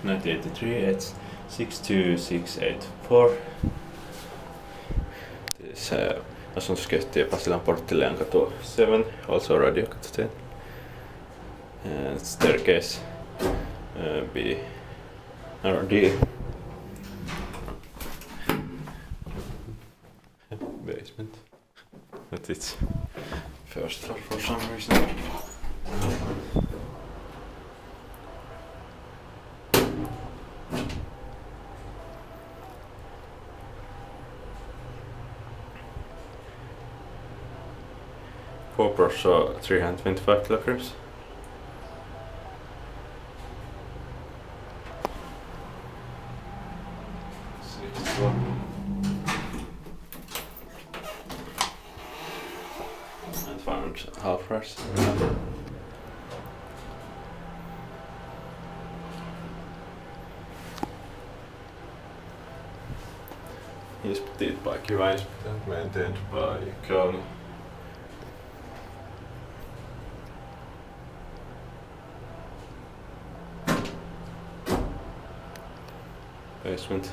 1983, it's 62684. This asuntoskeittiö Pasilan portti Länkatu 7, also radio kapasiteet. And staircase B or D. Basement. But it's first floor for some reason. Copper, so 325 kilograms. And found half rest. Inspected by QA inspector, maintained by Kone. Basement.